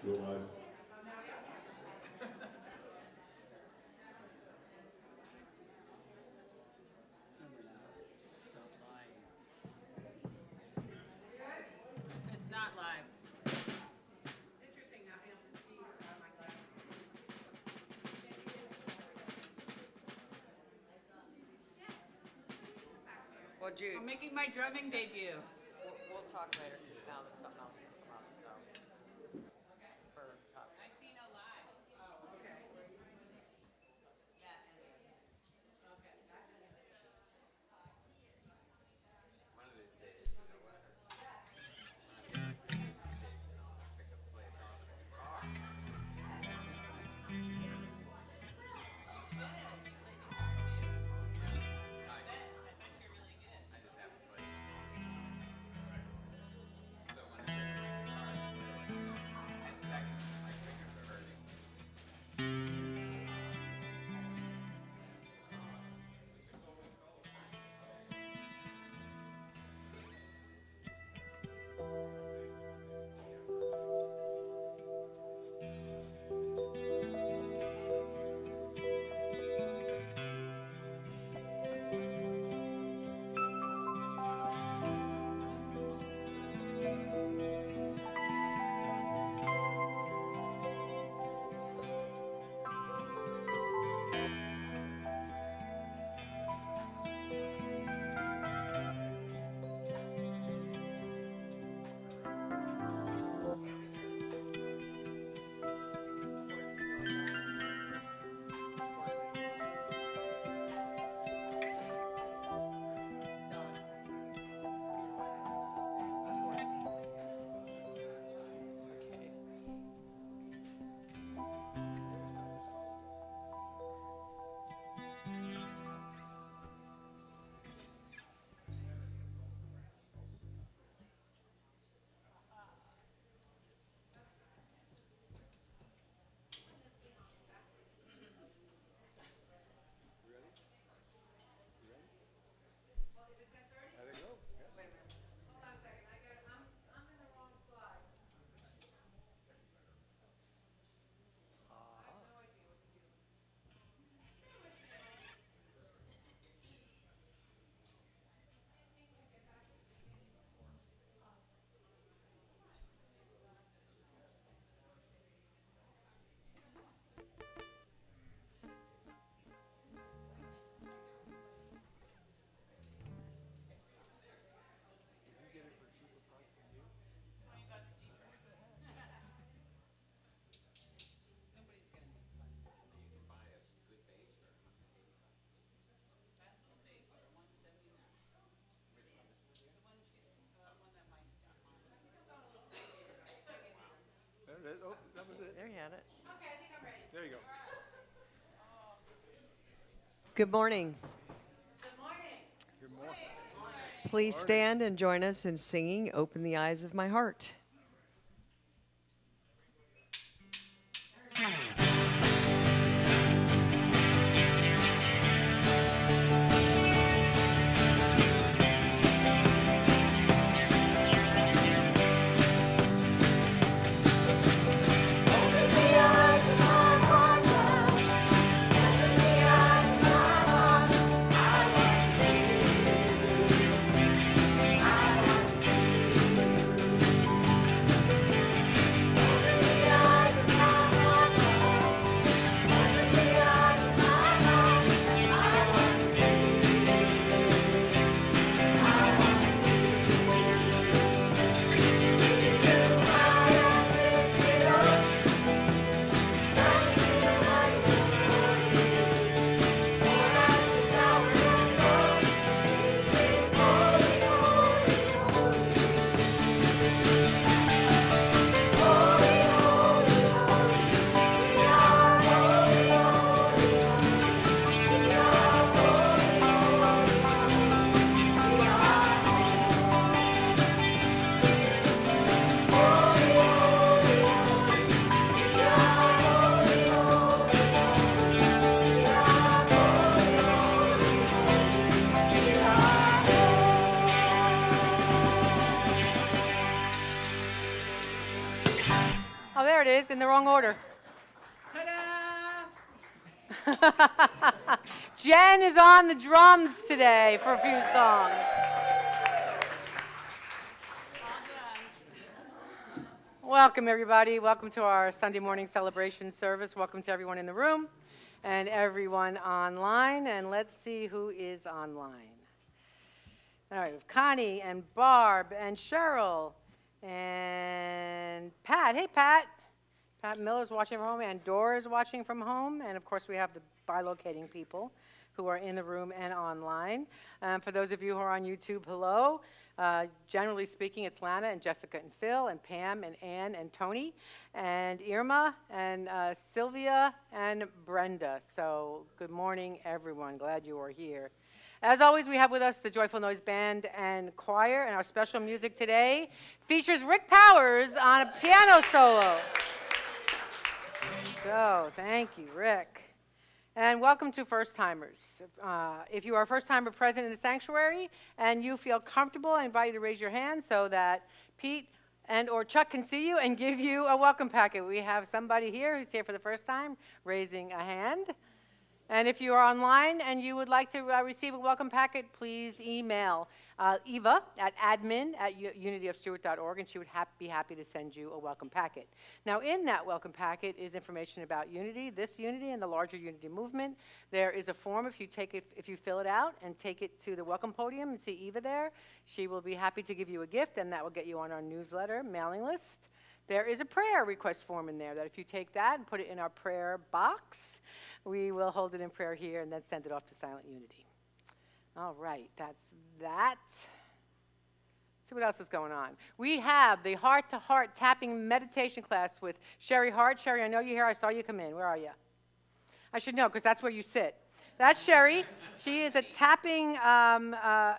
Go live. It's not live. It's interesting not being able to see my glasses. Well, Jude, I'm making my drumming debut. we'll talk later because now there's something else that's come up. So, for, I see no live. Oh, okay. One of these days, you know what? One of these days, I'll pick up play a song on the guitar. I bet you're really good. just haven't played it. So when I pick up my guitar, I play like 10 seconds and my fingers are hurting. okay. There they go. Hold on a second. I'm in the wrong slide. I have no idea what to do. Somebody's gonna make fun. You can buy a good bass for That's the base for 179. which one? This one here? The one that Mike's got on. Oh, that was it. There you had it. Okay, I think I'm ready. There you go. Good morning. Good morning. Good morning. Please stand and join us in singing "Open the Eyes of My Heart." Oh, there it is, in the wrong order. Ta-da! Jen is on the drums today for a few songs. All done. Welcome, everybody. Welcome to our Sunday morning celebration service. Welcome to everyone in the room and everyone online. And let's see who is online. All right, we have Connie and Barb and Cheryl and Pat. Hey, Pat. Pat Miller's watching from home, and Dora's watching from home. And, of course, we have the bilocating people who are in the room and online. For those of you who are on YouTube, hello. Generally speaking, it's Lana and Jessica and Phil and Pam and Ann and Tony and Irma and Sylvia and Brenda. So good morning, everyone. Glad you are here. As always, we have with us the Joyful Noise Band and Choir, and our special music today features Rick Powers on a piano solo. So, thank you, Rick. And welcome to first-timers. If you are a first-timer present in the sanctuary and you feel comfortable, I invite you to raise your hand so that Pete and or Chuck can see you and give you a welcome packet. We have somebody here who's here for the first time raising a hand. And if you are online and you would like to receive a welcome packet, please email Eva at admin@unityofstuart.org, and she would be happy to send you a welcome packet. Now, in that welcome packet is information about Unity, this Unity, and the larger Unity movement. There is a form if you fill it out and take it to the welcome podium and see Eva there. She will be happy to give you a gift, and that will get you on our newsletter mailing list. There is a prayer request form in there that if you take that and put it in our prayer box, we will hold it in prayer here and then send it off to Silent Unity. All right, that's that. See what else is going on. We have the heart-to-heart tapping meditation class with Sherry Hart. Sherry, I know you're here. I saw you come in. Where are you? I should know because that's where you sit. That's Sherry. She is a tapping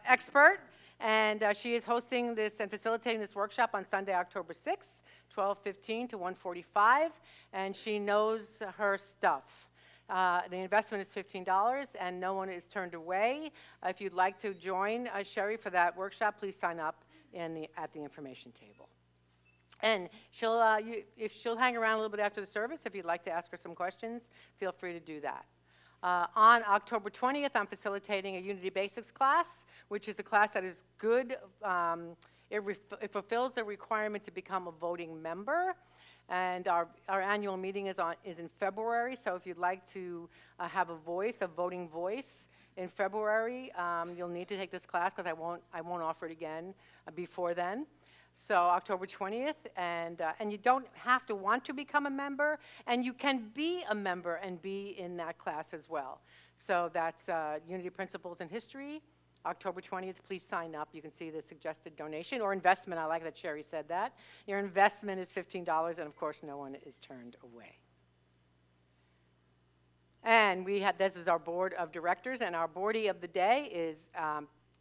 expert, and she is hosting this and facilitating this workshop on Sunday, October 6th, 12:15 to 1:45, and she knows her stuff. The investment is $15, and no one is turned away. If you'd like to join Sherry for that workshop, please sign up at the information table. And if she'll hang around a little bit after the service, if you'd like to ask her some questions, feel free to do that. On October 20th, I'm facilitating a Unity Basics class, which is a class that is good. It fulfills the requirement to become a voting member. And our annual meeting is in February, so if you'd like to have a voting voice in February, you'll need to take this class because I won't offer it again before then. So October 20th, and you don't have to want to become a member, and you can be a member and be in that class as well. So that's Unity Principles in History. October 20th, please sign up. You can see the suggested donation or investment. I like that Sherry said that. Your investment is $15, and of course, no one is turned away. And this is our board of directors, and our boardie of the day is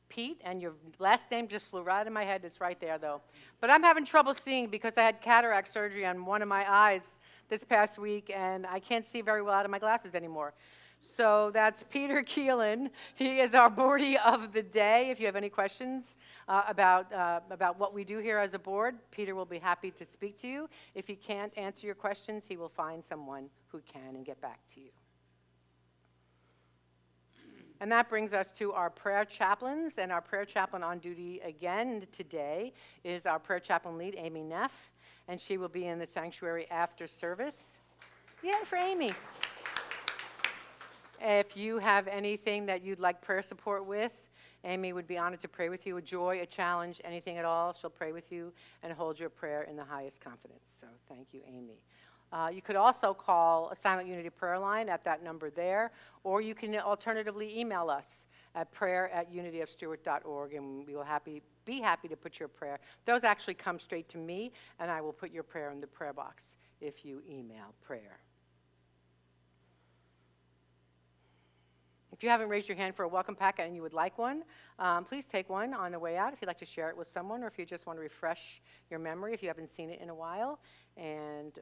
Pete, and your last name just flew right in my head. It's right there, though. But I'm having trouble seeing because I had cataract surgery on one of my eyes this past week, and I can't see very well out of my glasses anymore. So that's Peter Keelan. He is our boardie of the day. If you have any questions about what we do here as a board, Peter will be happy to speak to you. If he can't answer your questions, he will find someone who can and get back to you. And that brings us to our prayer chaplains, and our prayer chaplain on duty again today is our prayer chaplain lead, Amy Neff, and she will be in the sanctuary after service. Yay for Amy. If you have anything that you'd like prayer support with, Amy would be honored to pray with you, a joy, a challenge, anything at all. She'll pray with you and hold your prayer in the highest confidence. So thank you, Amy. You could also call a Silent Unity prayer line at that number there, or you can alternatively email us at prayer@unityofstuart.org, and we will be happy to put your prayer. Those actually come straight to me, and I will put your prayer in the prayer box if you email prayer. If you haven't raised your hand for a welcome packet and you would like one, please take one on the way out if you'd like to share it with someone, or if you just want to refresh your memory if you haven't seen it in a while. And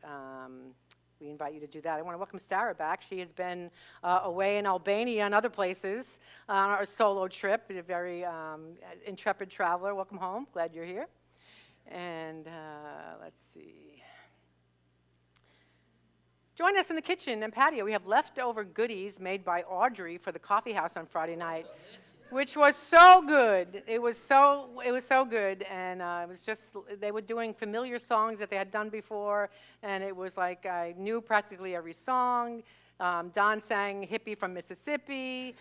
we invite you to do that. I want to welcome Sarah back. She has been away in Albania and other places on our solo trip, a very intrepid traveler. Welcome home. Glad you're here. And let's see. Join us in the kitchen and patio. We have leftover goodies made by Audrey for the coffee house on Friday night, which was so good. It was so good, and it was just, they were doing familiar songs that they had done before, and it was like I knew practically every song. Don sang "Hippie from Mississippi."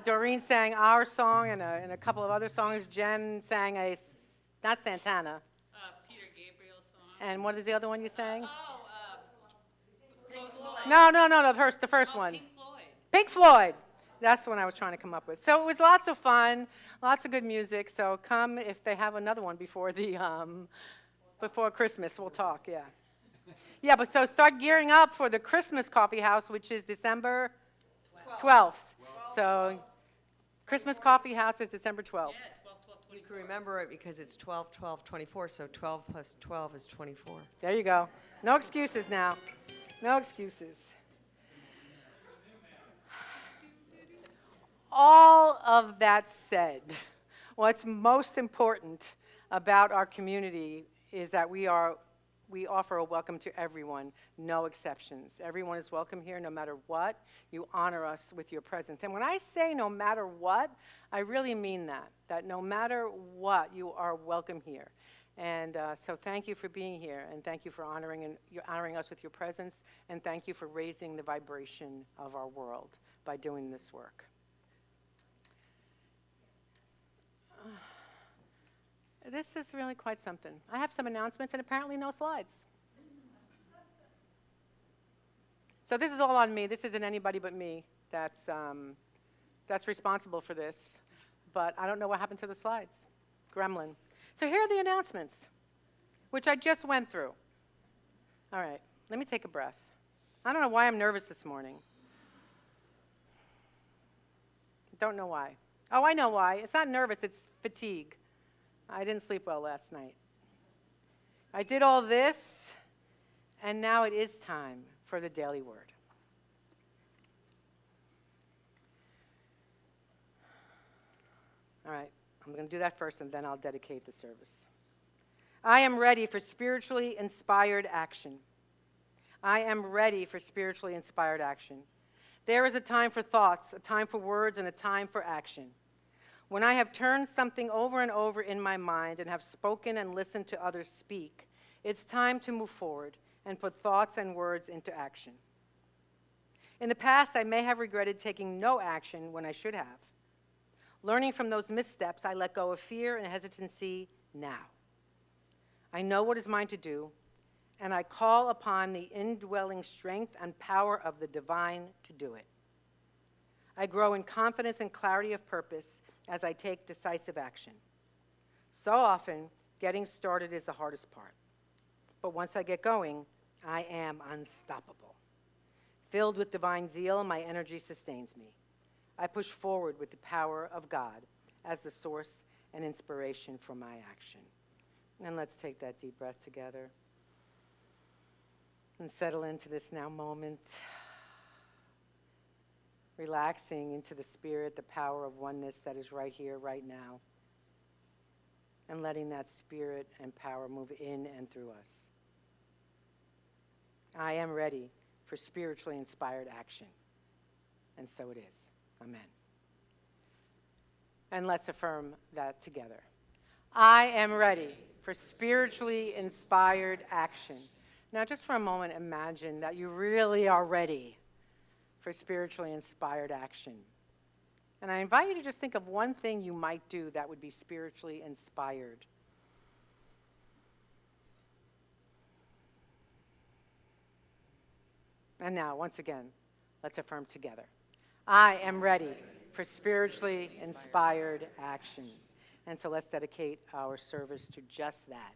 Doreen sang our song and a couple of other songs. Jen sang not Santana. Peter Gabriel's song. And what is the other one you sang? Post Malone. No, the first one. Pink Floyd. Pink Floyd. That's the one I was trying to come up with. So it was lots of fun, lots of good music. So come if they have another one before before Christmas. We'll talk. Yeah. Yeah, but so start gearing up for the Christmas coffee house, which is December 12th. So Christmas coffee house is December 12th. Yeah, 12, 12, You 24. can remember it because it's 12, 12, 24, so 12 plus 12 is 24. There you go. No excuses now. No excuses. All of that said, what's most important about our community is that we offer a welcome to everyone, no exceptions. Everyone is welcome here no matter what. You honor us with your presence. And when I say no matter what, I really mean that no matter what, you are welcome here. And so thank you for being here, and thank you for honoring us with your presence, and thank you for raising the vibration of our world by doing this work. This is really quite something. I have some announcements and apparently no slides. So this is all on me. This isn't anybody but me that's responsible for this. But I don't know what happened to the slides. Gremlin. So here are the announcements, which I just went through. All right, let me take a breath. I don't know why I'm nervous this morning. Don't know why. Oh, I know why. It's not nervous, it's fatigue. I didn't sleep well last night. I did all this, and now it is time for the daily word. All right, I'm going to do that first, and then I'll dedicate the service. I am ready for spiritually inspired action. I am ready for spiritually inspired action. There is a time for thoughts, a time for words, and a time for action. When I have turned something over and over in my mind and have spoken and listened to others speak, it's time to move forward and put thoughts and words into action. In the past, I may have regretted taking no action when I should have. Learning from those missteps, I let go of fear and hesitancy now. I know what is mine to do, and I call upon the indwelling strength and power of the divine to do it. I grow in confidence and clarity of purpose as I take decisive action. So often, getting started is the hardest part. But once I get going, I am unstoppable. Filled with divine zeal, my energy sustains me. I push forward with the power of God as the source and inspiration for my action. And let's take that deep breath together and settle into this now moment. Relaxing into the spirit, the power of oneness that is right here, right now. And letting that spirit and power move in and through us. I am ready for spiritually inspired action. And so it is. Amen. And let's affirm that together. I am ready for spiritually inspired action. Now, just for a moment, imagine that you really are ready for spiritually inspired action. And I invite you to just think of one thing you might do that would be spiritually inspired. And now, once again, let's affirm together. I am ready for spiritually inspired action. And so let's dedicate our service to just that,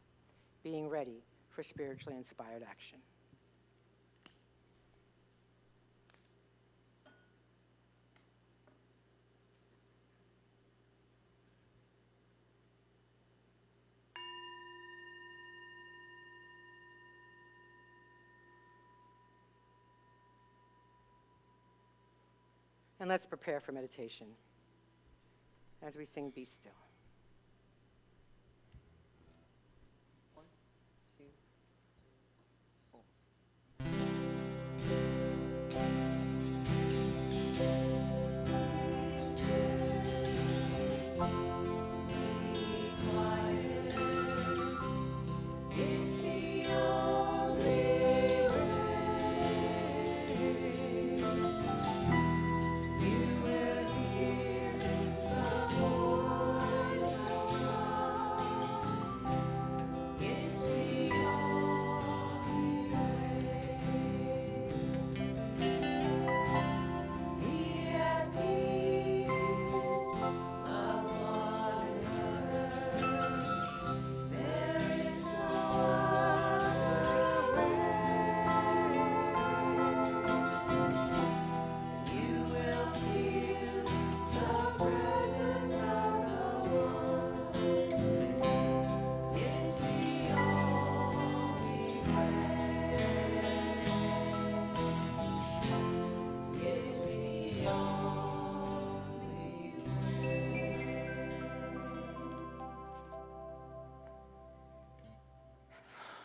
being ready for spiritually inspired action. And let's prepare for meditation as we sing Be Still. 1, 2, 4.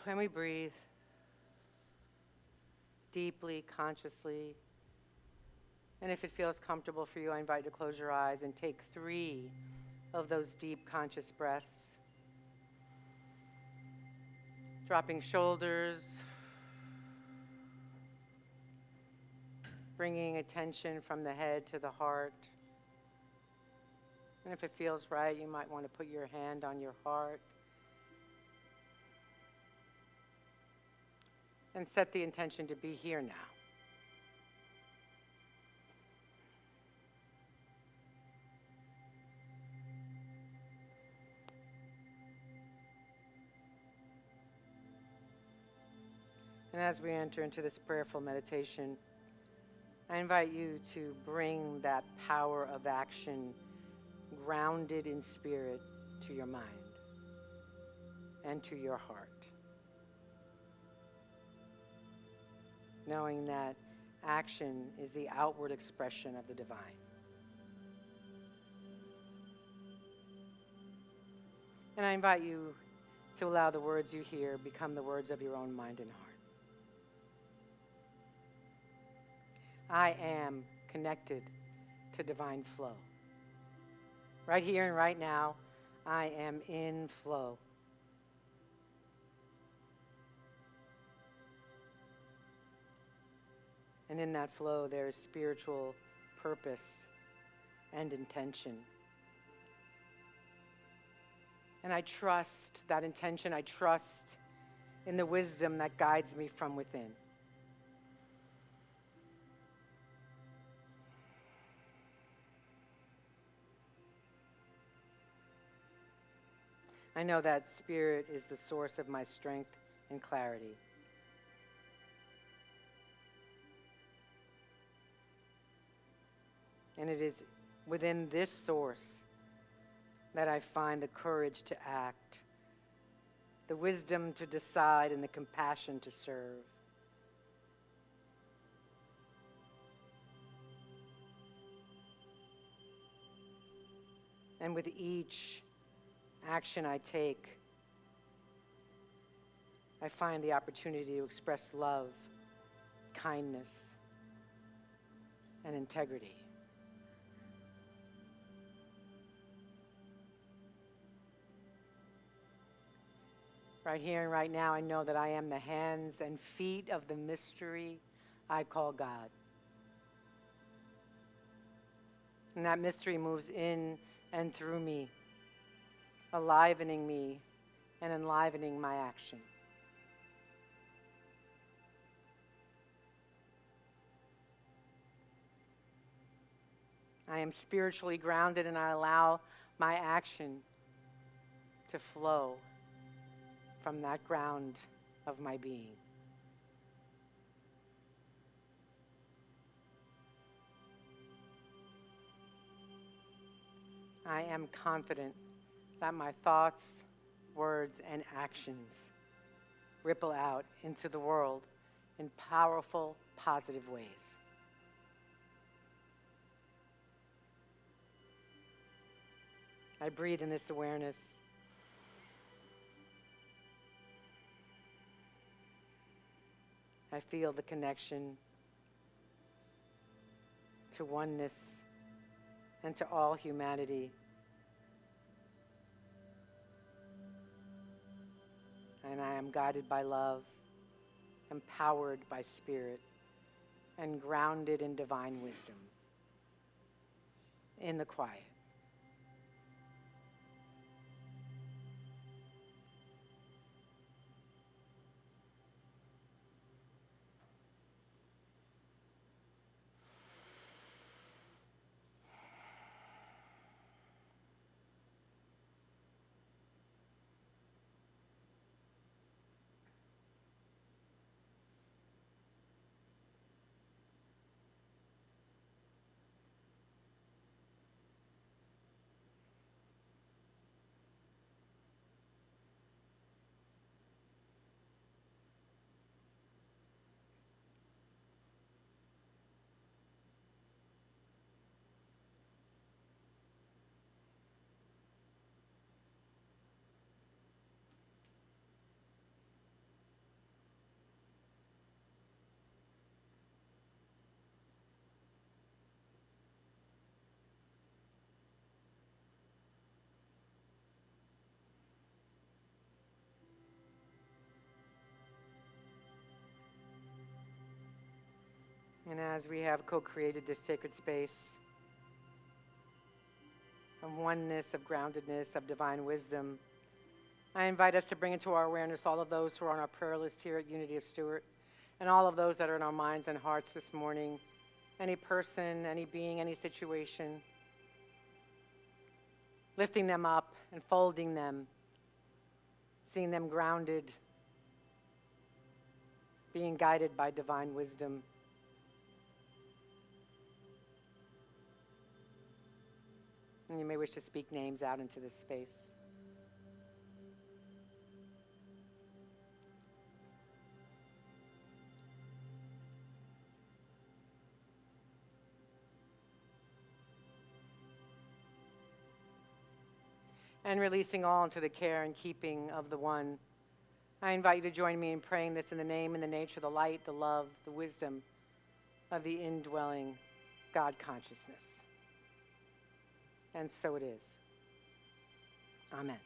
When we breathe deeply, consciously, and if it feels comfortable for you, I invite you to close your eyes and take 3 of those deep, conscious breaths. Dropping shoulders, bringing attention from the head to the heart. And if it feels right, you might want to put your hand on your heart and set the intention to be here now. And as we enter into this prayerful meditation, I invite you to bring that power of action grounded in spirit to your mind and to your heart. Knowing that action is the outward expression of the divine. And I invite you to allow the words you hear become the words of your own mind and heart. I am connected to divine flow. Right here and right now, I am in flow. And in that flow, there is spiritual purpose and intention. And I trust that intention. I trust in the wisdom that guides me from within. I know that spirit is the source of my strength and clarity. And it is within this source that I find the courage to act, the wisdom to decide, and the compassion to serve. And with each action I take, I find the opportunity to express love, kindness, and integrity. Right here and right now, I know that I am the hands and feet of the mystery I call God. And that mystery moves in and through me, alivening me and enlivening my action. I am spiritually grounded, and I allow my action to flow from that ground of my being. I am confident that my thoughts, words, and actions ripple out into the world in powerful, positive ways. I breathe in this awareness. I feel the connection to oneness and to all humanity. And I am guided by love, empowered by spirit, and grounded in divine wisdom. In the quiet. And as we have co-created this sacred space of oneness, of groundedness, of divine wisdom, I invite us to bring into our awareness all of those who are on our prayer list here at Unity of Stuart, and all of those that are in our minds and hearts this morning. Any person, any being, any situation, lifting them up and folding them, seeing them grounded, being guided by divine wisdom. And you may wish to speak names out into this space. And releasing all into the care and keeping of the One. I invite you to join me in praying this in the name and the nature, the light, the love, the wisdom of the indwelling God consciousness. And so it is. Amen.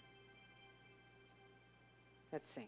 Let's sing.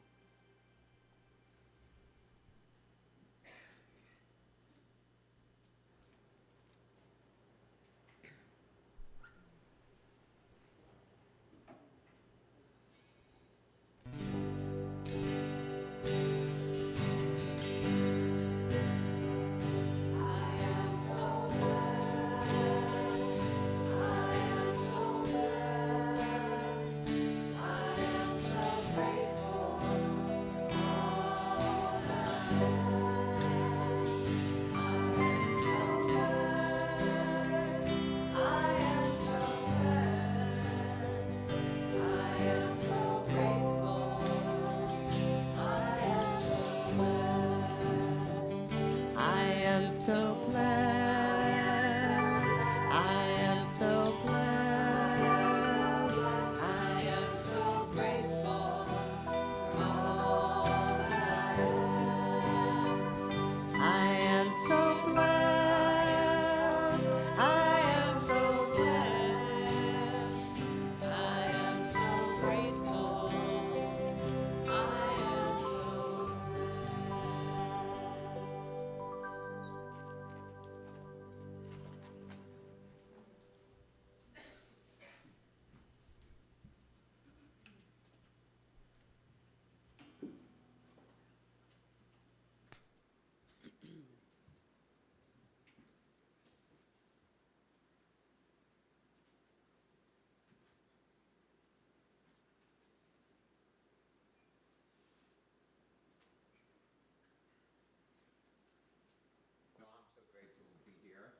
So I'm so grateful to be here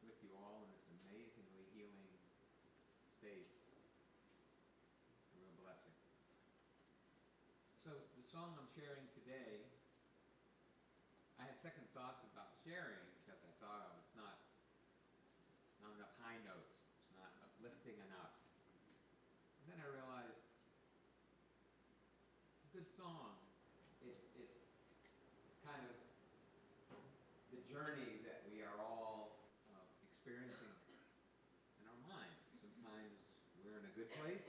with you all in this amazingly healing space. A real blessing. So the song I'm sharing today, I had second thoughts about sharing because I thought it's not enough high notes. It's not uplifting enough. And then I realized it's a good song. It's kind of the journey that we are all experiencing in our minds. Sometimes we're in a good place.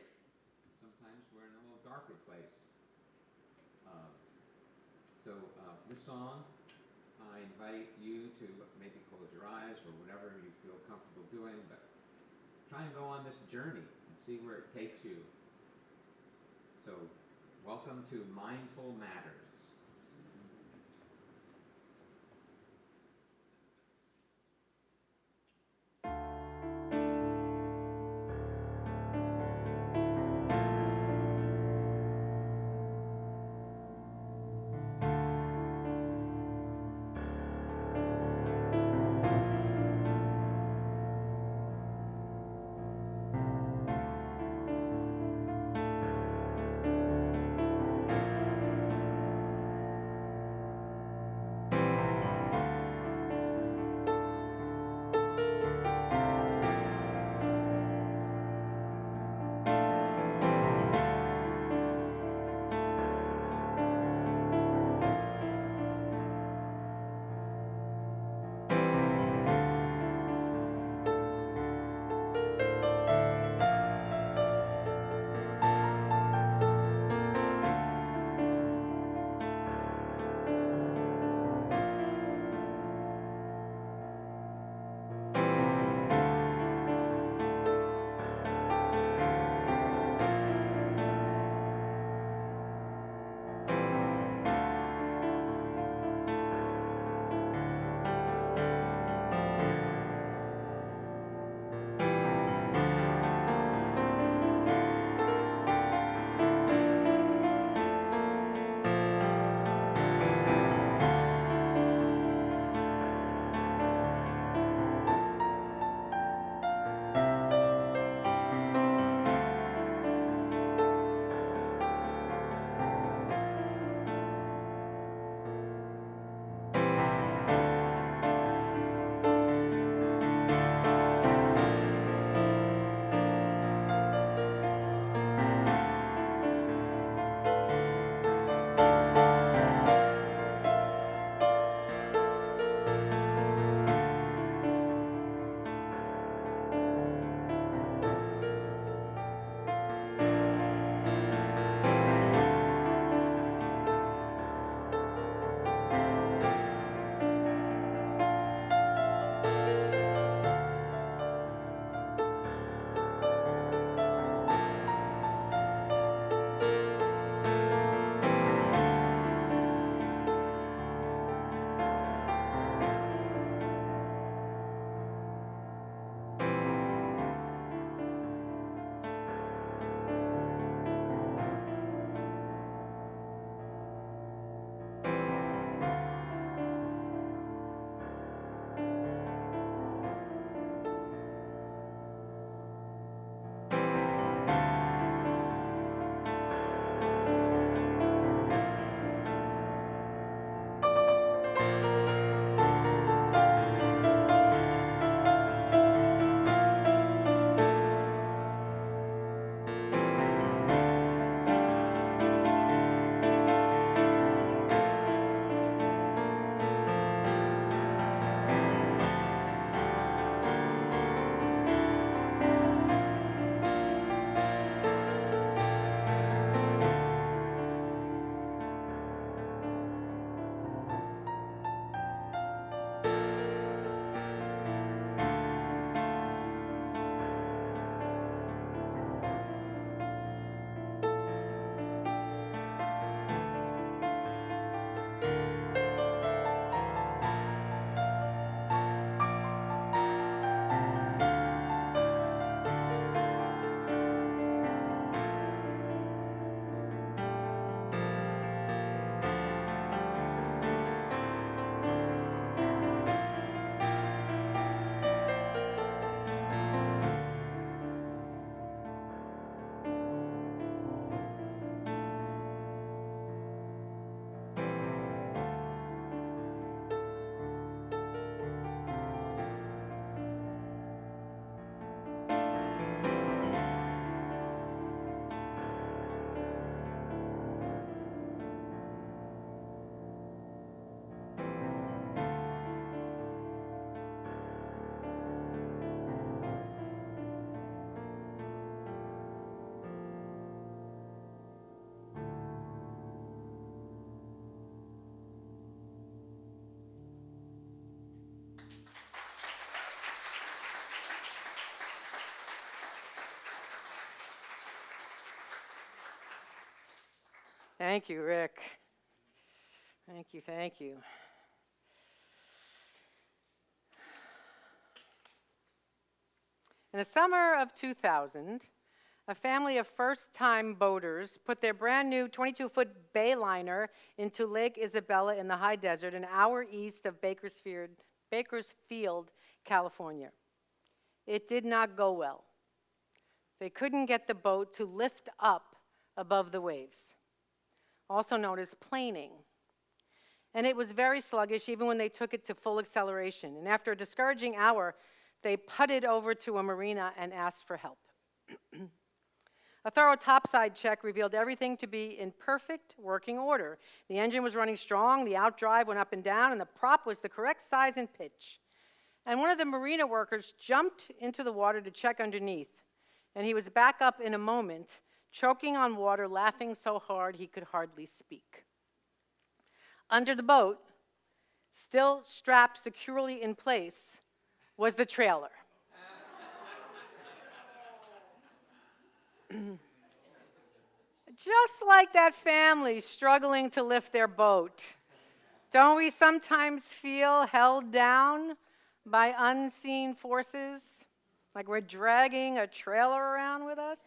Sometimes we're in a little darker place. This song, I invite you to maybe close your eyes or whatever you feel comfortable doing, but try and go on this journey and see where it takes you. So, welcome to Mindful Matters. Thank you, Rick. Thank you, thank you. In the summer of 2000, a family of first-time boaters put their brand new 22-foot bayliner into Lake Isabella in the high desert, an hour east of Bakersfield, California. It did not go well. They couldn't get the boat to lift up above the waves, also known as planing. And it was very sluggish even when they took it to full acceleration. And after a discouraging hour, they putted over to a marina and asked for help. A thorough topside check revealed everything to be in perfect working order. The engine was running strong, the outdrive went up and down, and the prop was the correct size and pitch. And one of the marina workers jumped into the water to check underneath, and he was back up in a moment, choking on water, laughing so hard he could hardly speak. Under the boat, still strapped securely in place, was the trailer. Just like that family struggling to lift their boat, don't we sometimes feel held down by unseen forces? Like we're dragging a trailer around with us?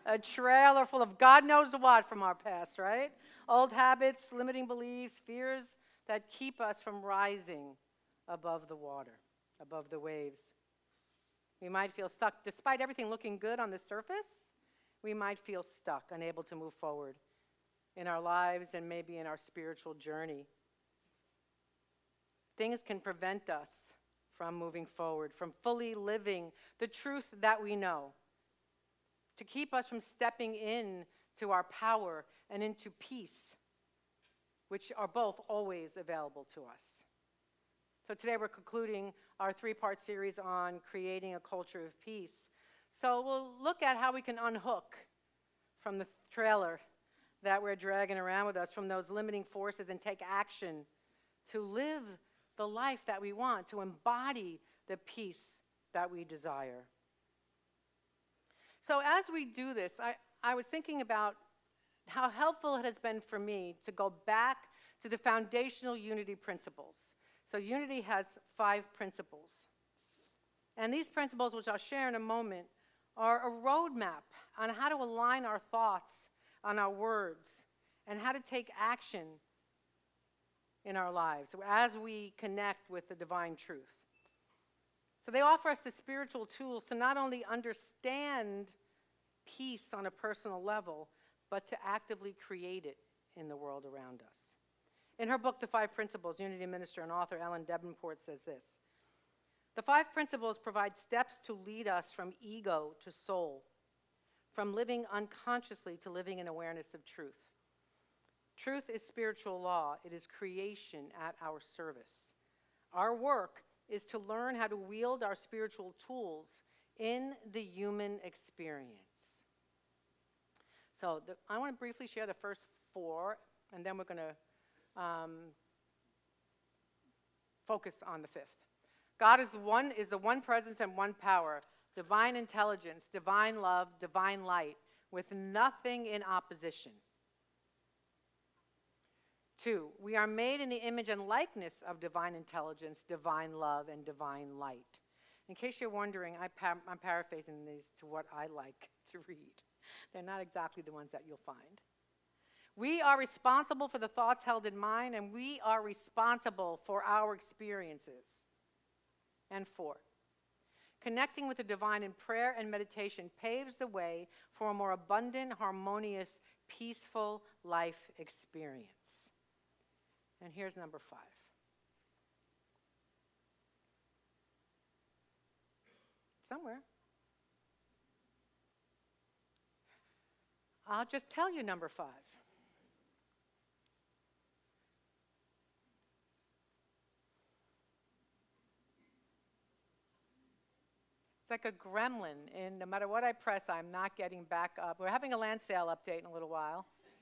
A trailer full of God knows what from our past, right? Old habits, limiting beliefs, fears that keep us from rising above the water, above the waves. We might feel stuck. Despite everything looking good on the surface, we might feel stuck, unable to move forward in our lives and maybe in our spiritual journey. Things can prevent us from moving forward, from fully living the truth that we know, to keep us from stepping in to our power and into peace, which are both always available to us. So today we're concluding our three-part series on creating a culture of peace. So we'll look at how we can unhook from the trailer that we're dragging around with us, from those limiting forces, and take action to live the life that we want, to embody the peace that we desire. So as we do this, I was thinking about how helpful it has been for me to go back to the foundational unity principles. So unity has 5 principles. And these principles, which I'll share in a moment, are a roadmap on how to align our thoughts, on our words, and how to take action in our lives as we connect with the divine truth. So they offer us the spiritual tools to not only understand peace on a personal level, but to actively create it in the world around us. In her book, The 5 Principles, Unity minister and author Ellen Davenport says this: "The 5 principles provide steps to lead us from ego to soul, from living unconsciously to living in awareness of truth. Truth is spiritual law. It is creation at our service. Our work is to learn how to wield our spiritual tools in the human experience." So I want to briefly share the first 4, and then we're going to focus on the 5th. God is the one presence and one power, divine intelligence, divine love, divine light, with nothing in opposition. 2, we are made in the image and likeness of divine intelligence, divine love, and divine light. In case you're wondering, I'm paraphrasing these to what I like to read. They're not exactly the ones that you'll find. We are responsible for the thoughts held in mind, and we are responsible for our experiences. And 4, connecting with the divine in prayer and meditation paves the way for a more abundant, harmonious, peaceful life experience. And here's number 5. Somewhere. I'll just tell you number 5. It's like a gremlin, and no matter what I press, I'm not getting back up. We're having a land sale update in a little while. Is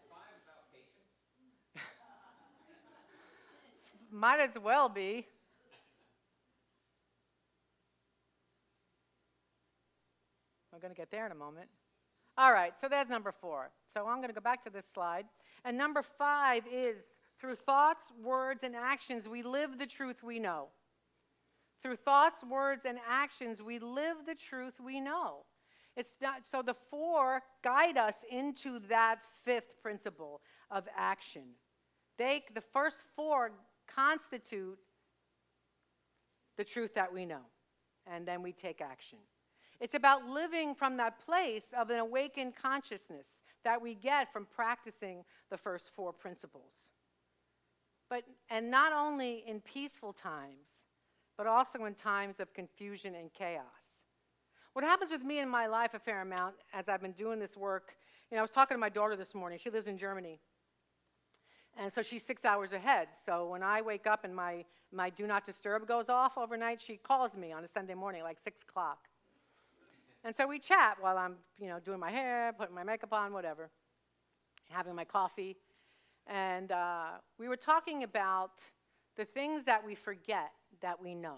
5 about patience? Might as well be. We're going to get there in a moment. All right, so there's number 4. So I'm going to go back to this slide. And number 5 is, through thoughts, words, and actions, we live the truth we know. Through thoughts, words, and actions, we live the truth we know. It's not, so the 4 guide us into that 5th principle of action. The first 4 constitute the truth that we know, and then we take action. It's about living from that place of an awakened consciousness that we get from practicing the first 4 principles. And not only in peaceful times, but also in times of confusion and chaos. What happens with me in my life a fair amount as I've been doing this work, I was talking to my daughter this morning. She lives in Germany. And so she's 6 hours ahead. So when I wake up and my do not disturb goes off overnight, she calls me on a Sunday morning, like 6 o'clock. And so we chat while I'm, doing my hair, putting my makeup on, whatever, having my coffee. And we were talking about the things that we forget that we know.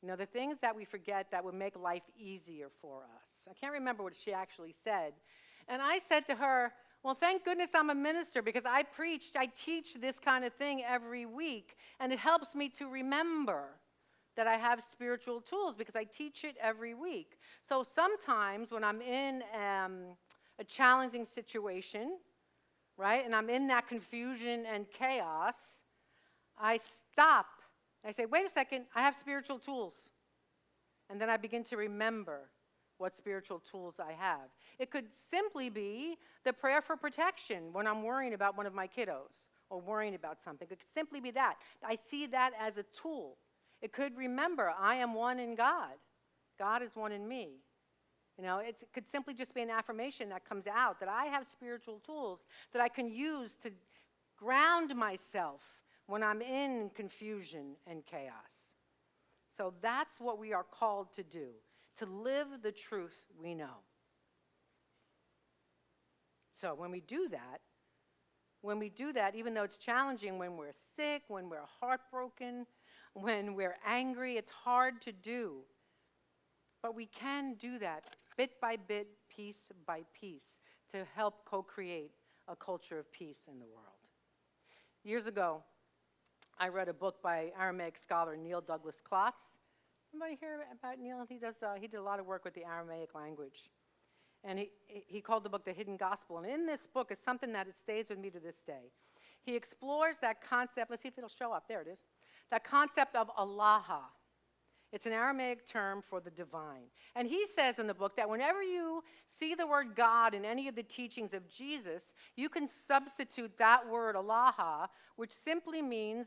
The things that we forget that would make life easier for us. I can't remember what she actually said. And I said to her, well, thank goodness I'm a minister, because I teach this kind of thing every week, and it helps me to remember that I have spiritual tools because I teach it every week. So sometimes when I'm in a challenging situation, right, and I'm in that confusion and chaos, I stop. I say, wait a second, I have spiritual tools. And then I begin to remember what spiritual tools I have. It could simply be the prayer for protection when I'm worrying about one of my kiddos or worrying about something. It could simply be that. I see that as a tool. It could remember, I am one in God. God is one in me. It could simply just be an affirmation that comes out that I have spiritual tools that I can use to ground myself when I'm in confusion and chaos. So that's what we are called to do, to live the truth we know. So when we do that, even though it's challenging when we're sick, when we're heartbroken, when we're angry, it's hard to do. But we can do that bit by bit, piece by piece, to help co-create a culture of peace in the world. Years ago, I read a book by Aramaic scholar Neil Douglas Klotz. Anybody hear about Neil? He did a lot of work with the Aramaic language. And he called the book The Hidden Gospel. And in this book is something that it stays with me to this day. He explores that concept. Let's see if it'll show up. There it is. That concept of Allaha. It's an Aramaic term for the divine. And he says in the book that whenever you see the word God in any of the teachings of Jesus, you can substitute that word Allaha, which simply means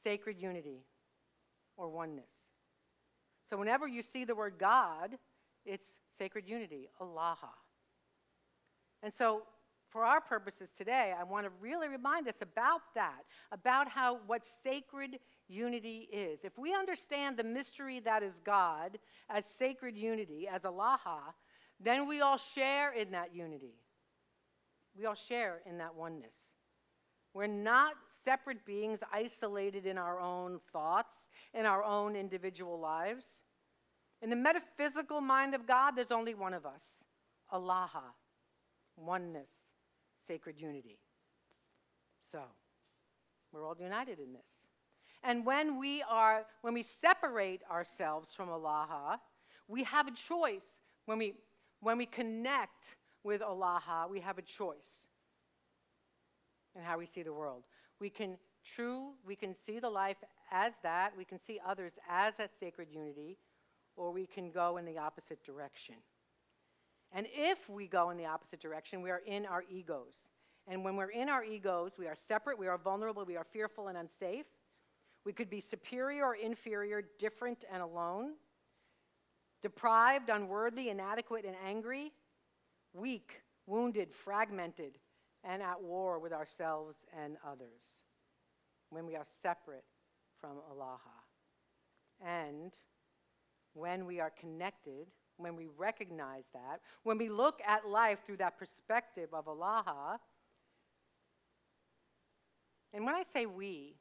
sacred unity or oneness. So whenever you see the word God, it's sacred unity, Allaha. And so for our purposes today, I want to really remind us about that, about what sacred unity is. If we understand the mystery that is God as sacred unity, as Allaha, then we all share in that unity. We all share in that oneness. We're not separate beings isolated in our own thoughts, in our own individual lives. In the metaphysical mind of God, there's only one of us, Allaha, oneness, sacred unity. So, we're all united in this. And when we separate ourselves from Allaha, we have a choice. When we connect with Allaha, we have a choice in how we see the world. We can see the life as that, we can see others as a sacred unity, or we can go in the opposite direction. And if we go in the opposite direction, we are in our egos. And when we're in our egos, we are separate, we are vulnerable, we are fearful and unsafe. We could be superior or inferior, different and alone, deprived, unworthy, inadequate, and angry, weak, wounded, fragmented, and at war with ourselves and others when we are separate from Allaha. And when we are connected, when we recognize that, when we look at life through that perspective of Allaha, and when I say we,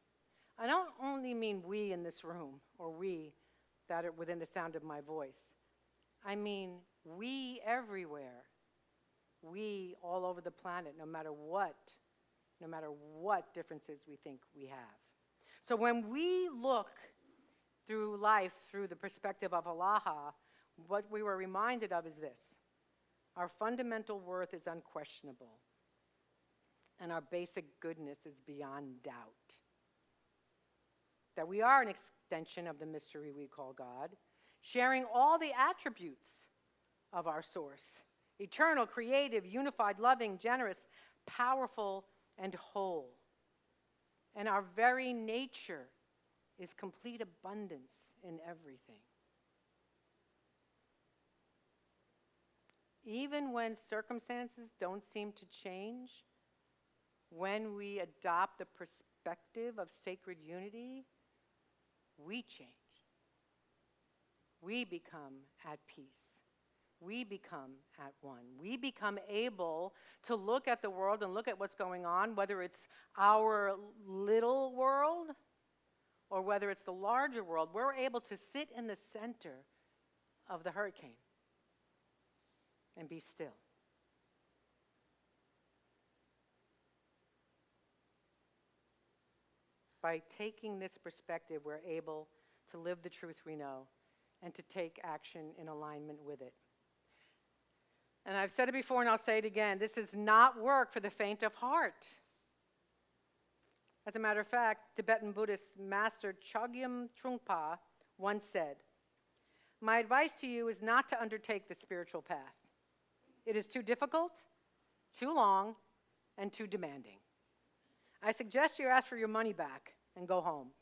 I don't only mean we in this room or we that are within the sound of my voice. I mean we everywhere we all over the planet, no matter what differences we think we have. So when we look through life through the perspective of Halaha, what we were reminded of is this: our fundamental worth is unquestionable, and our basic goodness is beyond doubt. That we are an extension of the mystery we call God, sharing all the attributes of our source: eternal, creative, unified, loving, generous, powerful, and whole. And our very nature is complete abundance in everything. Even when circumstances don't seem to change, when we adopt the perspective of sacred unity, we change. We become at peace. We become at one. We become able to look at the world and look at what's going on, whether it's our little world or whether it's the larger world. We're able to sit in the center of the hurricane and be still. By taking this perspective, we're able to live the truth we know and to take action in alignment with it. And I've said it before and I'll say it again, this is not work for the faint of heart. As a matter of fact, Tibetan Buddhist master Chogyam Trungpa once said, "My advice to you is not to undertake the spiritual path. It is too difficult, too long, and too demanding. I suggest you ask for your money back and go home."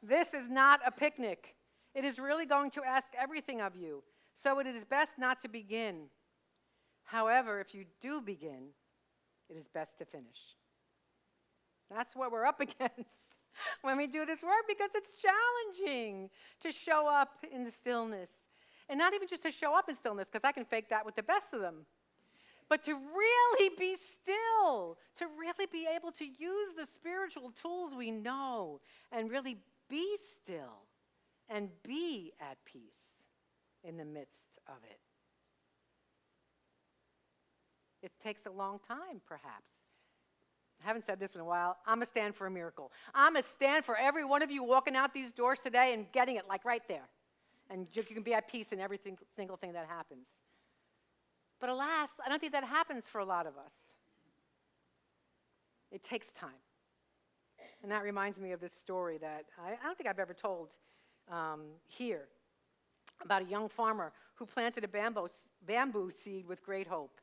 This is not a picnic. It is really going to ask everything of you, so it is best not to begin. However, if you do begin, it is best to finish. That's what we're up against when we do this work, because it's challenging to show up in the stillness. And not even just to show up in stillness, because I can fake that with the best of them. But to really be still, to really be able to use the spiritual tools we know and really be still and be at peace in the midst of it. It takes a long time, perhaps. I haven't said this in a while. I'm a stand for a miracle. I'm a stand for every one of you walking out these doors today and getting it like right there. And you can be at peace in every single thing that happens. But alas, I don't think that happens for a lot of us. It takes time. And that reminds me of this story that I don't think I've ever told here, about a young farmer who planted a bamboo seed with great hope.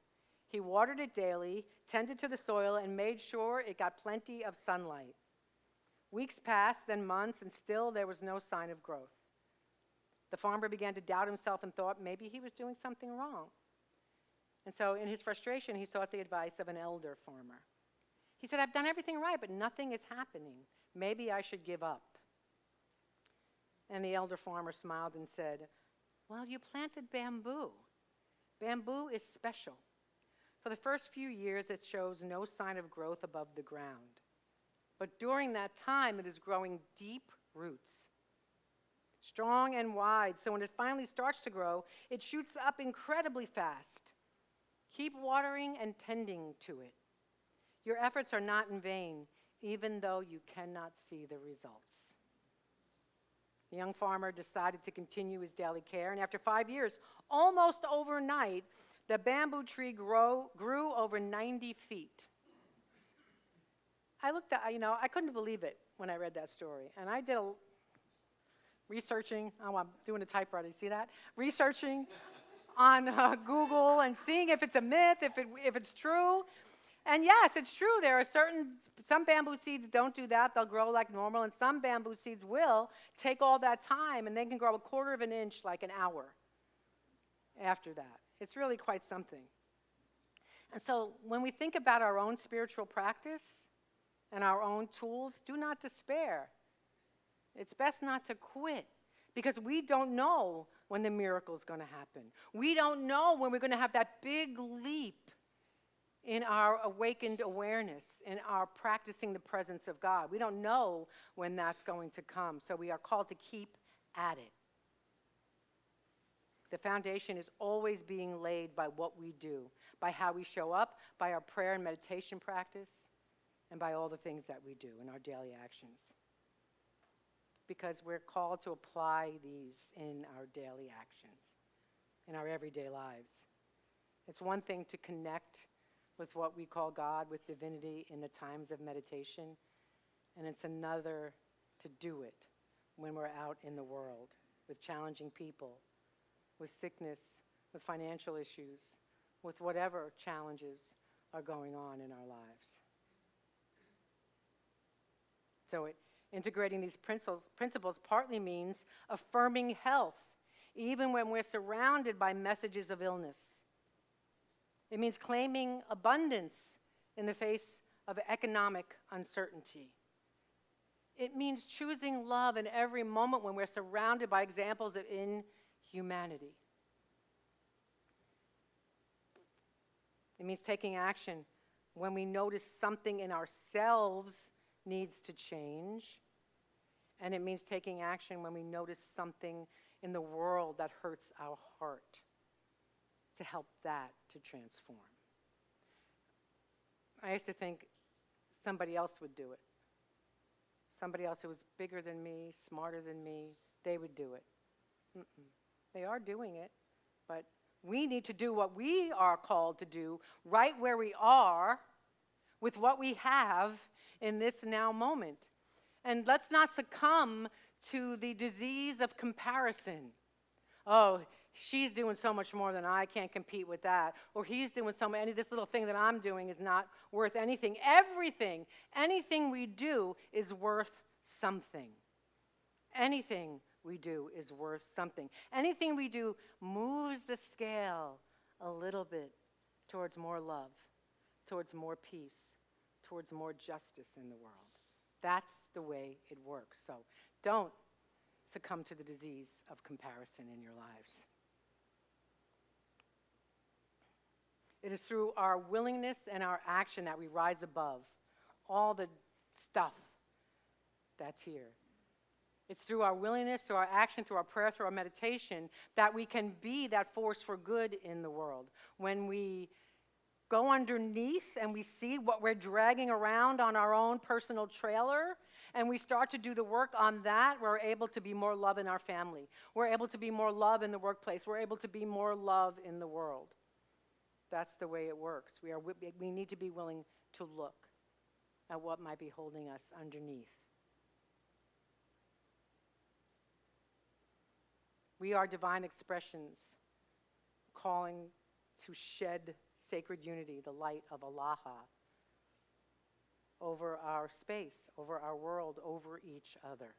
He watered it daily, tended to the soil, and made sure it got plenty of sunlight. Weeks passed, then months, and still there was no sign of growth. The farmer began to doubt himself and thought maybe he was doing something wrong. And so in his frustration, he sought the advice of an elder farmer. He said, "I've done everything right, but nothing is happening. Maybe I should give up." And the elder farmer smiled and said, "Well, you planted bamboo. Bamboo is special. For the first few years, it shows no sign of growth above the ground. But during that time, it is growing deep roots, strong and wide, so when it finally starts to grow, it shoots up incredibly fast. Keep watering and tending to it. Your efforts are not in vain, even though you cannot see the results." The young farmer decided to continue his daily care, and after 5 years, almost overnight, the bamboo tree grew over 90 feet. I looked at, I couldn't believe it when I read that story, and I did researching. Oh, I'm doing a typewriter, you see that? Researching on Google and seeing if it's a myth, if it's true. And yes, it's true. There are some bamboo seeds don't do that. They'll grow like normal, and some bamboo seeds will take all that time, and they can grow 1/4 of an inch like an hour after that. It's really quite something. And so when we think about our own spiritual practice and our own tools, do not despair. It's best not to quit, because we don't know when the miracle is going to happen. We don't know when we're going to have that big leap in our awakened awareness, in our practicing the presence of God. We don't know when that's going to come, so we are called to keep at it. The foundation is always being laid by what we do, by how we show up, by our prayer and meditation practice, and by all the things that we do in our daily actions. Because we're called to apply these in our daily actions, in our everyday lives. It's one thing to connect with what we call God, with divinity in the times of meditation, and it's another to do it when we're out in the world with challenging people, with sickness, with financial issues, with whatever challenges are going on in our lives. So integrating these principles partly means affirming health, even when we're surrounded by messages of illness. It means claiming abundance in the face of economic uncertainty. It means choosing love in every moment when we're surrounded by examples of inhumanity. It means taking action when we notice something in ourselves needs to change. And it means taking action when we notice something in the world that hurts our heart, to help that to transform. I used to think somebody else would do it. Somebody else who was bigger than me, smarter than me, they would do it. They are doing it, but we need to do what we are called to do right where we are with what we have in this now moment. And let's not succumb to the disease of comparison. Oh, she's doing so much more than I can't compete with that. Or he's doing so much, this little thing that I'm doing is not worth anything. Anything we do is worth something. Anything we do is worth something. Anything we do moves the scale a little bit towards more love, towards more peace, towards more justice in the world. That's the way it works. So don't succumb to the disease of comparison in your lives. It is through our willingness and our action that we rise above all the stuff that's here. It's through our willingness, through our action, through our prayer, through our meditation, that we can be that force for good in the world. When we go underneath and we see what we're dragging around on our own personal trailer, and we start to do the work on that, we're able to be more love in our family. We're able to be more love in the workplace. We're able to be more love in the world. That's the way it works. We need to be willing to look at what might be holding us underneath. We are divine expressions calling to shed sacred unity, the light of Allah, over our space, over our world, over each other.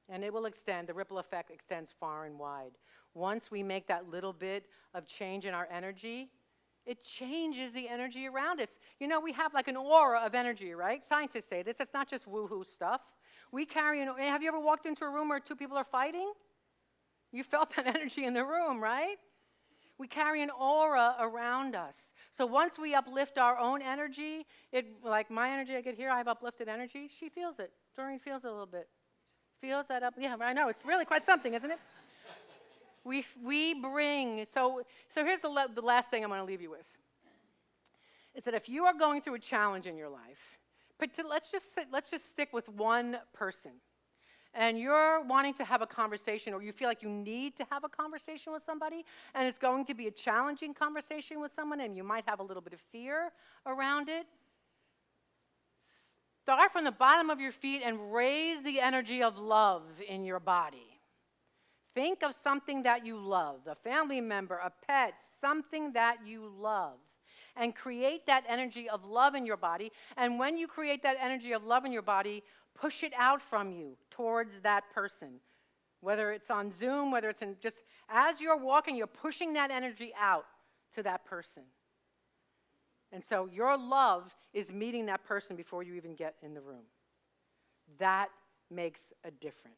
And it will extend, the ripple effect extends far and wide. Once we make that little bit of change in our energy, it changes the energy around us. You know, we have like an aura of energy, right? Scientists say this. It's not just woo-hoo stuff. We carry have you ever walked into a room where two people are fighting? You felt that energy in the room, right? We carry an aura around us. So once we uplift our own energy, like my energy I get here, I have uplifted energy. She feels it. Doreen feels it a little bit. Feels that up. Yeah, I know. It's really quite something, isn't it? We bring. So here's the last thing I'm going to leave you with. Is that if you are going through a challenge in your life, but let's just stick with one person, and you're wanting to have a conversation, or you feel like you need to have a conversation with somebody, and it's going to be a challenging conversation with someone, and you might have a little bit of fear around it, start from the bottom of your feet and raise the energy of love in your body. Think of something that you love, a family member, a pet, something that you love, and create that energy of love in your body. And when you create that energy of love in your body, push it out from you towards that person. Whether it's on Zoom, whether it's in just as you're walking, you're pushing that energy out to that person. And so your love is meeting that person before you even get in the room. That makes a difference.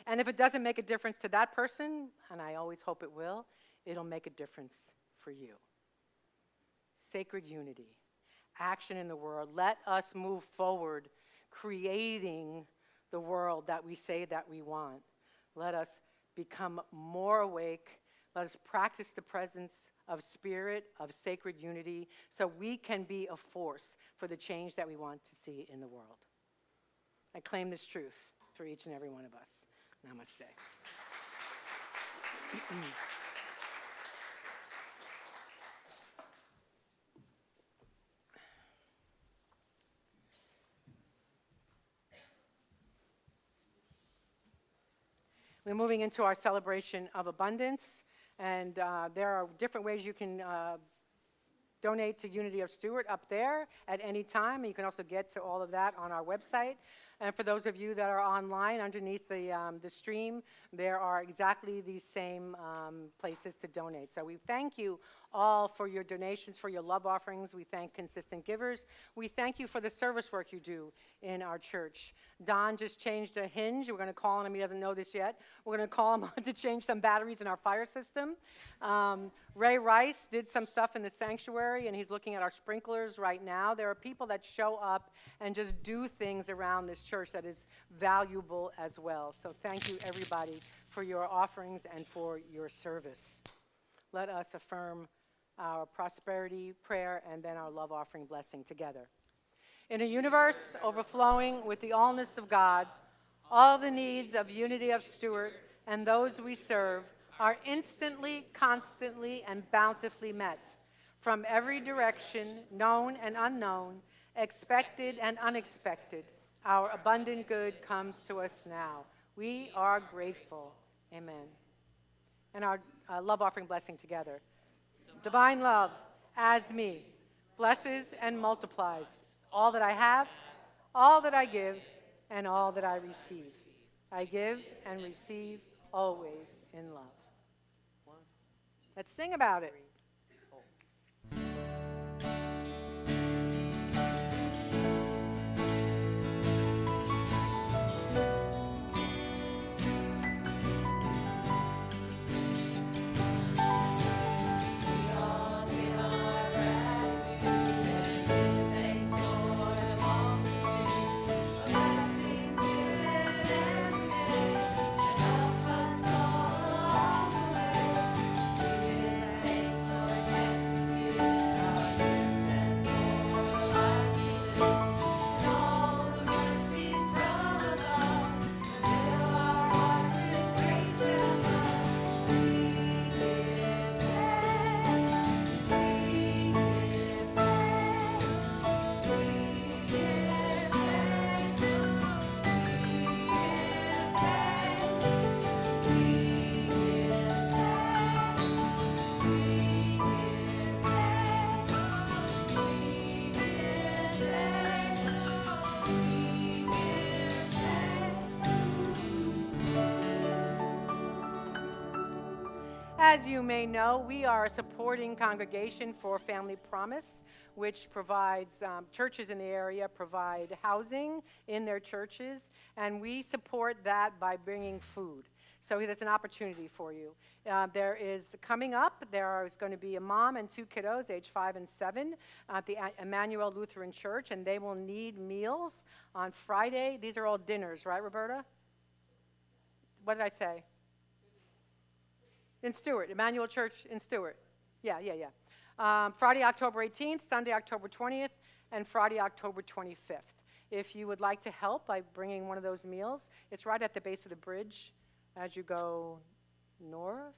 And if it doesn't make a difference to that person, and I always hope it will, it'll make a difference for you. Sacred unity, action in the world. Let us move forward, creating the world that we say that we want. Let us become more awake. Let us practice the presence of spirit, of sacred unity, so we can be a force for the change that we want to see in the world. I claim this truth for each and every one of us. Namaste. We're moving into our celebration of abundance, and there are different ways you can donate to Unity of Stuart up there at any time. You can also get to all of that on our website. And for those of you that are online, underneath the stream, there are exactly these same places to donate. So we thank you all for your donations, for your love offerings. We thank consistent givers. We thank you for the service work you do in our church. Don just changed a hinge. We're going to call on him. He doesn't know this yet. We're going to call him to change some batteries in our fire system. Ray Rice did some stuff in the sanctuary, and he's looking at our sprinklers right now. There are people that show up and just do things around this church that is valuable as well. So thank you, everybody, for your offerings and for your service. Let us affirm our prosperity prayer and then our love offering blessing together. In a universe overflowing with the allness of God, all the needs of Unity of Stuart and those we serve are instantly, constantly, and bountifully met. From every direction, known and unknown, expected and unexpected, our abundant good comes to us now. We are grateful. Amen. And our love offering blessing together. Divine love, as me, blesses and multiplies all that I have, all that I give, and all that I receive. I give and receive always in love. Let's sing about it. As you may know, we are a supporting congregation for Family Promise, which provides churches in the area provide housing in their churches, and we support that by bringing food. So there's an opportunity for you. There is coming up, there is going to be a mom and 2 kiddos, age 5 and 7, at the Emmanuel Lutheran Church, and they will need meals on Friday. These are all dinners, right, Roberta? What did I say? In Stuart, Emmanuel Church in Stuart. Yeah. Friday, October 18th, Sunday, October 20th, and Friday, October 25th. If you would like to help by bringing one of those meals, it's right at the base of the bridge as you go north?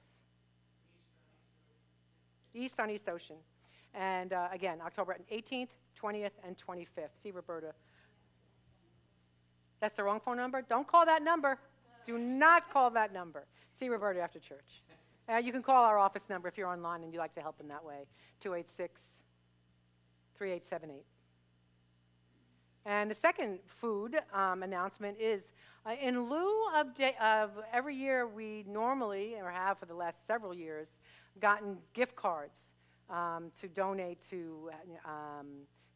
East on East Ocean. And again, October 18th, 20th, and 25th. See Roberta. That's the wrong phone number? Don't call that number. Do not call that number. See Roberta after church. You can call our office number if you're online and you'd like to help in that way, 286-3878. And the second food announcement is, in lieu of every year we normally, or have for the last several years, gotten gift cards to donate to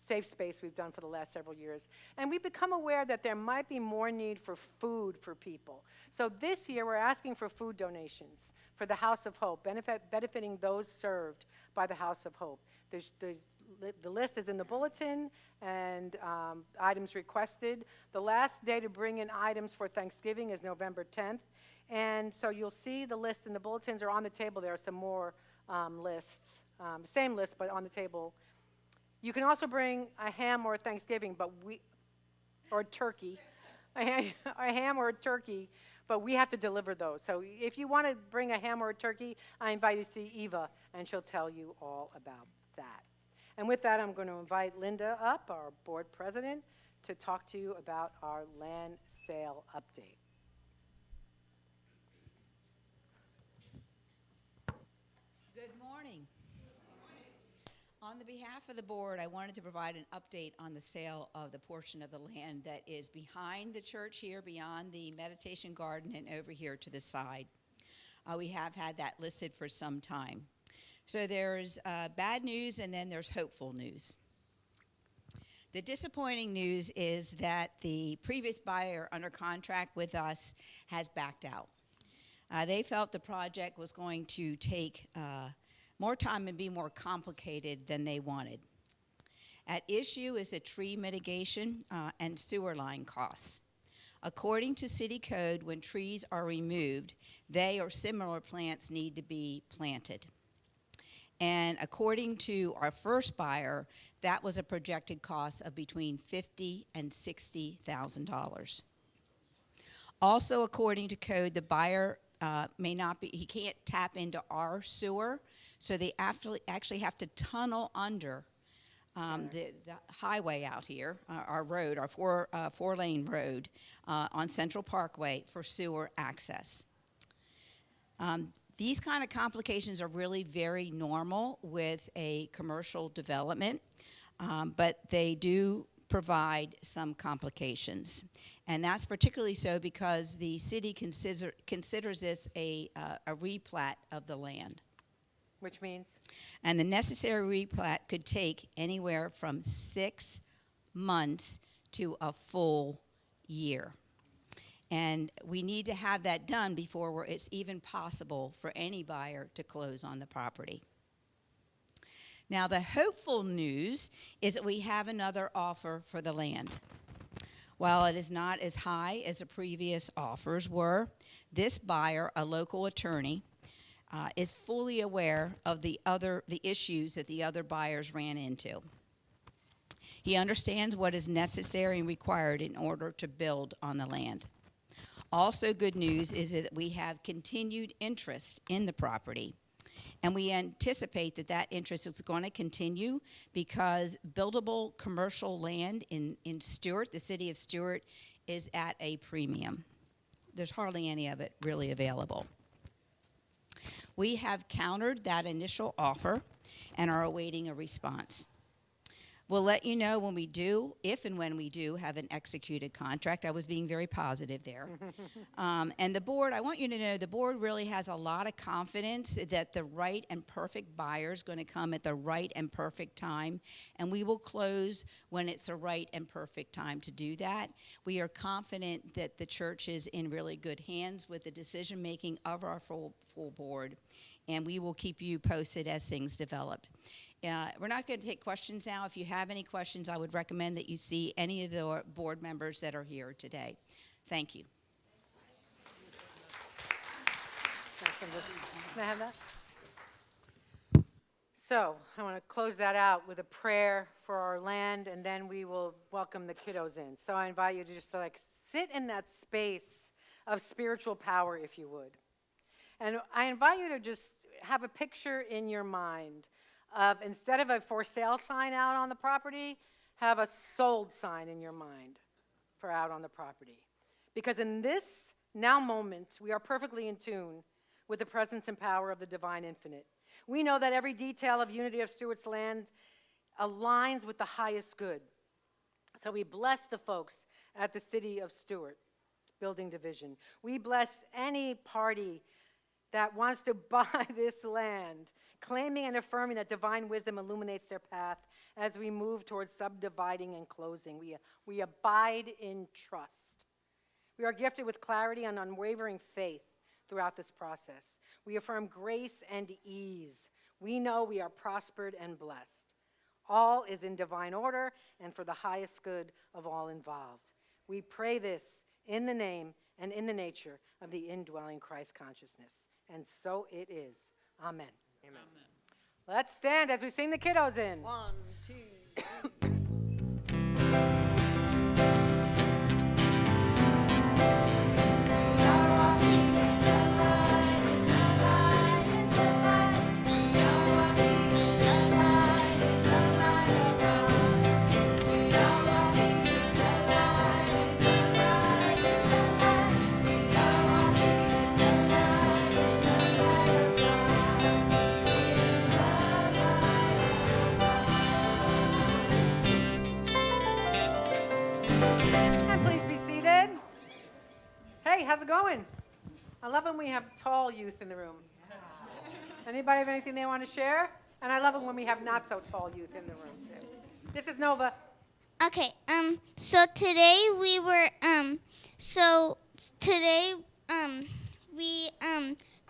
Safe Space we've done for the last several years. And we've become aware that there might be more need for food for people. So this year we're asking for food donations for the House of Hope, benefiting those served by the House of Hope. The list is in the bulletin and items requested. The last day to bring in items for Thanksgiving is November 10th. And so you'll see the list in the bulletins or on the table. There are some more lists, the same list, but on the table. You can also bring a ham or a Thanksgiving, or a turkey, a ham or a turkey, but we have to deliver those. So if you want to bring a ham or a turkey, I invite you to see Eva, and she'll tell you all about that. And with that, I'm going to invite Linda up, our board president, to talk to you about our land sale update. Good morning. On the behalf of the board, I wanted to provide an update on the sale of the portion of the land that is behind the church here, beyond the meditation garden, and over here to the side. We have had that listed for some time. So there's bad news, and then there's hopeful news. The disappointing news is that the previous buyer under contract with us has backed out. They felt the project was going to take more time and be more complicated than they wanted. At issue is a tree mitigation and sewer line costs. According to city code, when trees are removed, they or similar plants need to be planted. And according to our first buyer, that was a projected cost of between $50,000 and $60,000. Also, according to code, the buyer he can't tap into our sewer, so they actually have to tunnel under the highway out here, our road, our four-lane road on Central Parkway for sewer access. These kind of complications are really very normal with a commercial development, but they do provide some complications. And that's particularly so because the city considers this a replat of the land. Which means? And the necessary replat could take anywhere from 6 months to a full year. And we need to have that done before it's even possible for any buyer to close on the property. Now, the hopeful news is that we have another offer for the land. While it is not as high as the previous offers were, this buyer, a local attorney, is fully aware of the issues that the other buyers ran into. He understands what is necessary and required in order to build on the land. Also, good news is that we have continued interest in the property, and we anticipate that that interest is going to continue because buildable commercial land in Stuart, the city of Stuart, is at a premium. There's hardly any of it really available. We have countered that initial offer and are awaiting a response. We'll let you know when we do, if and when we do, have an executed contract. I was being very positive there. And the board, I want you to know, the board really has a lot of confidence that the right and perfect buyer is going to come at the right and perfect time, and we will close when it's the right and perfect time to do that. We are confident that the church is in really good hands with the decision-making of our full board, and we will keep you posted as things develop. We're not going to take questions now. If you have any questions, I would recommend that you see any of the board members that are here today. Thank you. Can I have that? So I want to close that out with a prayer for our land, and then we will welcome the kiddos in. So I invite you to just sit in that space of spiritual power, if you would. And I invite you to just have a picture in your mind of, instead of a for sale sign out on the property, have a sold sign in your mind for out on the property. Because in this now moment, we are perfectly in tune with the presence and power of the divine infinite. We know that every detail of Unity of Stuart's land aligns with the highest good. So we bless the folks at the City of Stuart Building Division. We bless any party that wants to buy this land, claiming and affirming that divine wisdom illuminates their path as we move towards subdividing and closing. We abide in trust. We are gifted with clarity and unwavering faith throughout this process. We affirm grace and ease. We know we are prospered and blessed. All is in divine order and for the highest good of all involved. We pray this in the name and in the nature of the indwelling Christ consciousness. And so it is. Amen. Amen. Let's stand as we sing the kiddos in. 1, 2, 3. And please be seated. Hey, how's it going? I love when we have tall youth in the room. Anybody have anything they want to share? And I love it when we have not so tall youth in the room too. This is Nova. Okay, so today we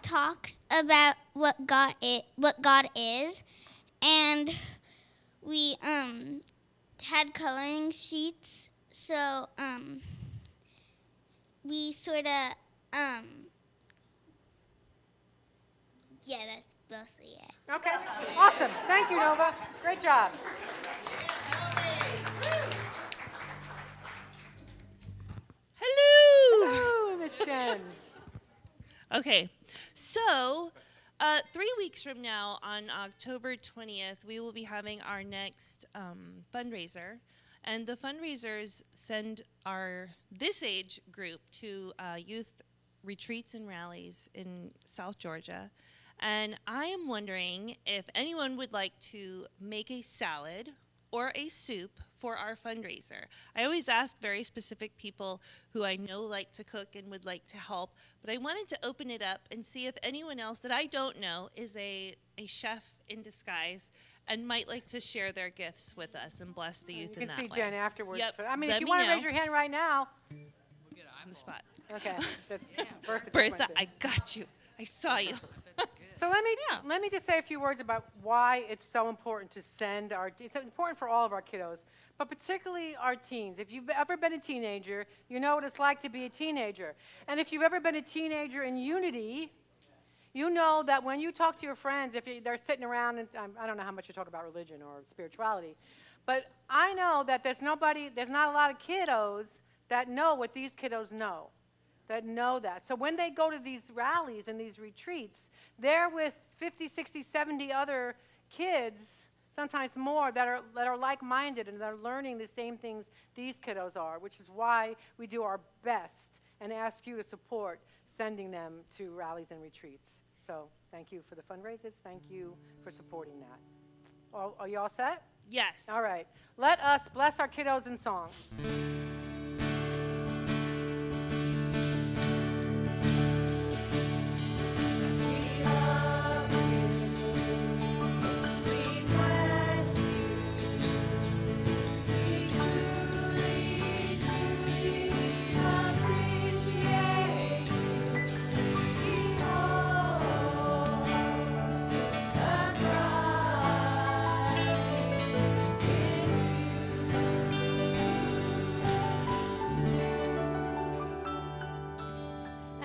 talked about what God is, and we had coloring sheets, so we sort of yeah, that's mostly it. Okay, awesome. Thank you, Nova. Great job. Hello. Hello, Miss Jen. Okay, so 3 weeks from now, on October 20th, we will be having our next fundraiser, and the fundraisers send this age group to youth retreats and rallies in South Georgia. And I am wondering if anyone would like to make a salad or a soup for our fundraiser. I always ask very specific people who I know like to cook and would like to help, but I wanted to open it up and see if anyone else that I don't know is a chef in disguise and might like to share their gifts with us and bless the youth You in can that see way. Jen afterwards. Yep, But, I mean, let if you me want to know. raise your hand right now. On the spot. Okay. That's Bertha. just Bertha, went to. I got you. I saw you. So let me just say a few words about why it's so important to send it's important for all of our kiddos, but particularly our teens. If you've ever been a teenager, you know what it's like to be a teenager. And if you've ever been a teenager in Unity, you know that when you talk to your friends, they're sitting around, and I don't know how much you talk about religion or spirituality, but I know that there's not a lot of kiddos that know what these kiddos know. That know that. So when they go to these rallies and these retreats, they're with 50, 60, 70 other kids, sometimes more, that are like-minded and that are learning the same things these kiddos are, which is why we do our best and ask you to support sending them to rallies and retreats. So thank you for the fundraisers. Thank you for supporting that. Are you all set? Yes. All right. Let us bless our kiddos in song.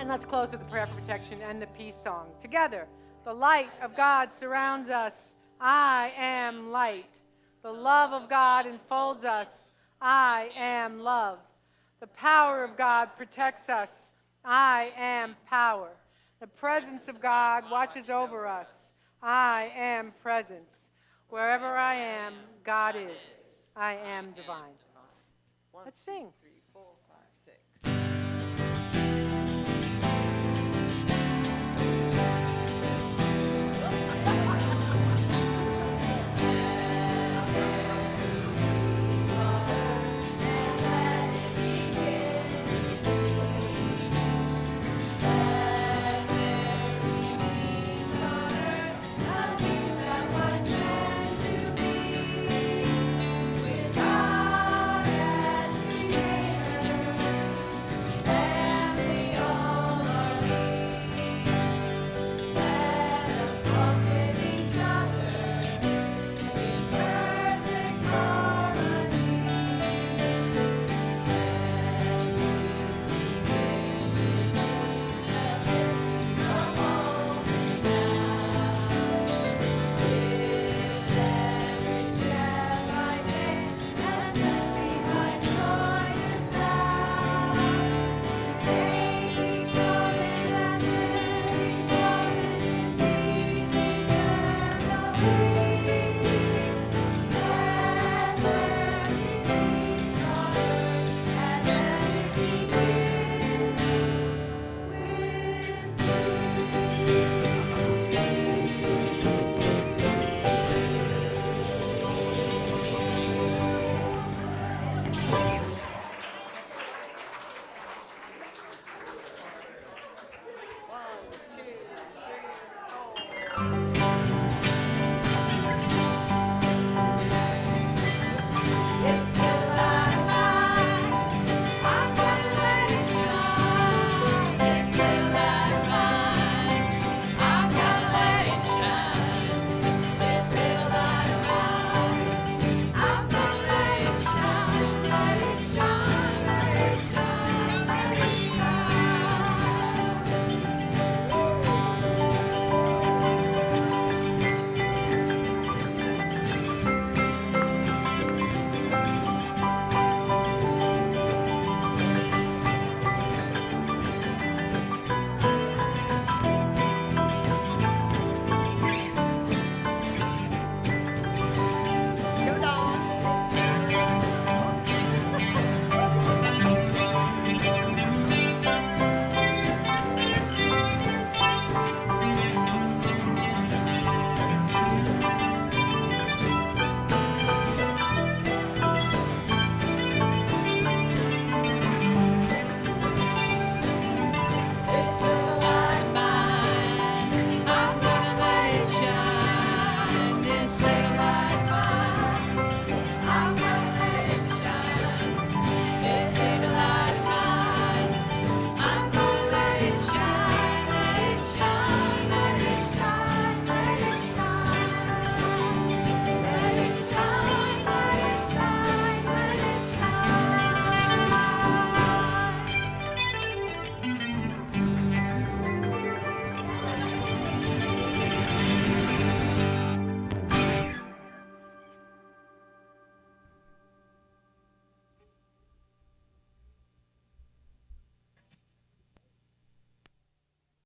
Let's close with the prayer for protection and the peace song. Together, the light of God surrounds us. I am light. The love of God enfolds us. I am love. The power of God protects us. I am power. The presence of God watches over us. I am presence. Wherever I am, God is. I am divine. Let's sing. 2, 3, 4.